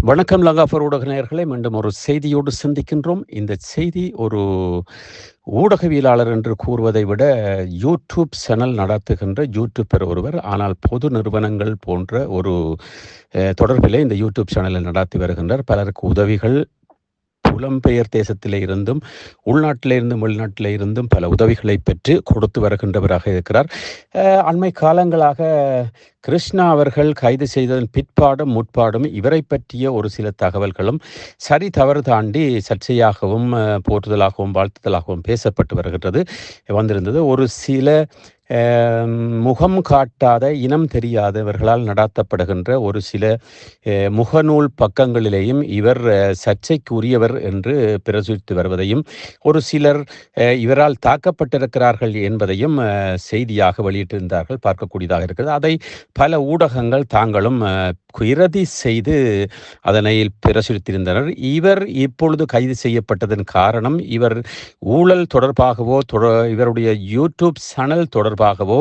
வணக்கம் லங்காஃபர் ஊடக நேயர்களே, மீண்டும் ஒரு செய்தியோடு சந்திக்கின்றோம். இந்த செய்தி ஒரு ஊடகவியலாளர் என்று கூறுவதை விட யூடியூப் சேனல் நடத்துகின்ற யூடியூபர் ஒருவர். ஆனால் பொது நிறுவனங்கள் போன்ற ஒரு தொடர்பிலே இந்த யூடியூப் சேனலை நடத்தி வருகின்றார். பலருக்கு உதவிகள் புலம்பெயர் தேசத்திலே இருந்தும் உள்நாட்டிலே இருந்தும் வெளிநாட்டிலே இருந்தும் பல உதவிகளை பெற்று கொடுத்து வருகின்றவராக இருக்கிறார். அண்மை காலங்களாக கிருஷ்ணா அவர்கள் கைது செய்ததன் பிற்பாடும் முற்பாடும் இவரை பற்றிய ஒரு சில தகவல்களும் சரி தவறு தாண்டி சர்ச்சையாகவும் போற்றுதலாகவும் வாழ்த்துதலாகவும் பேசப்பட்டு வருகின்றது வந்திருந்தது. ஒரு சில முகம் காட்டாத இனம் தெரியாதவர்களால் நடத்தப்படுகின்ற ஒரு சில முகநூல் பக்கங்களிலேயும் இவர் சர்ச்சைக்குரியவர் என்று பிரசுரித்து வருவதையும் ஒரு சிலர் இவரால் தாக்கப்பட்டிருக்கிறார்கள் என்பதையும் செய்தியாக வெளியிட்டிருந்தார்கள், பார்க்கக்கூடியதாக இருக்கிறது. அதை பல ஊடகங்கள் தாங்களும் பிரதி செய்து அதனை பிரசுரித்திருந்தனர். இவர் இப்பொழுது கைது செய்யப்பட்டதன் காரணம் இவர் ஊழல் தொடர்பாகவோ இவருடைய யூடியூப் சேனல் தொடர்பாகவோ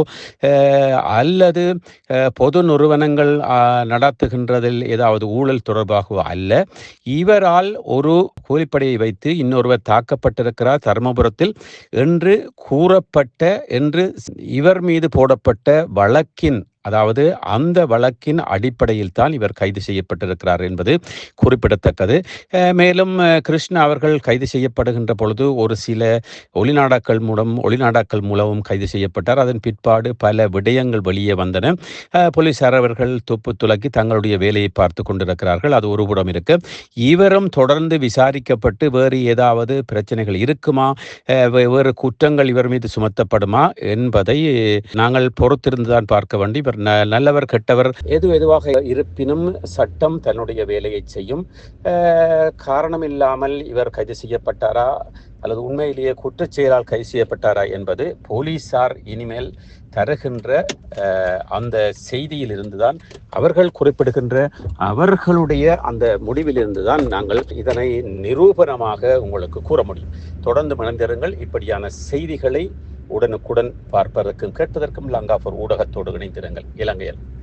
அல்லது பொது நிறுவனங்கள் நடத்துகின்றதில் ஏதாவது ஊழல் தொடர்பாகவோ அல்ல. இவரால் ஒரு கூலிப்படையை வைத்து இன்னொருவர் தாக்கப்பட்டிருக்கிறார் தர்மபுரத்தில் என்று கூறப்பட்ட என்று இவர் மீது போடப்பட்ட வழக்கின், அதாவது அந்த வழக்கின் அடிப்படையில் தான் இவர் கைது செய்யப்பட்டிருக்கிறார் என்பது குறிப்பிடத்தக்கது. மேலும் கிருஷ்ணா அவர்கள் கைது செய்யப்படுகின்ற பொழுது ஒரு சில ஒளிநாடாக்கள் மூலமும் கைது செய்யப்பட்டார். அதன் பிற்பாடு பல விடயங்கள் வெளியே வந்தன. போலீசார் அவர்கள் துப்பு துலக்கி தங்களுடைய வேலையை பார்த்து கொண்டிருக்கிறார்கள். அது ஒருபுறம் இருக்கு. இவரும் தொடர்ந்து விசாரிக்கப்பட்டு வேறு ஏதாவது பிரச்சனைகள் இருக்குமா, வேறு குற்றங்கள் இவர் மீது சுமத்தப்படுமா என்பதை நாங்கள் பொறுத்திருந்துதான் பார்க்க வேண்டி. நல்லவர் கெட்டவர் எதுவாக இருப்பினும் சட்டம் தன்னுடைய வேலையை செய்யும். காரணம் இல்லாமல் இவர் கைது செய்யப்பட்டாரா அல்லது உண்மையிலேயே குற்றச்செயலால் கைது செய்யப்பட்டாரா என்பது போலீசார் இனிமேல் தருகின்ற அந்த செய்தியில் இருந்துதான், அவர்கள் குறிப்பிடுகின்ற அவர்களுடைய அந்த முடிவிலிருந்துதான் நாங்கள் இதனை நிரூபணமாக உங்களுக்கு கூற முடியும். தொடர்ந்து மணந்திருங்கள். இப்படியான செய்திகளை உடனுக்குடன் பார்ப்பதற்கும் கேட்பதற்கும் லங்காஃபர் ஊடகத்தோடு இணைந்திருங்கள். இலங்கையில்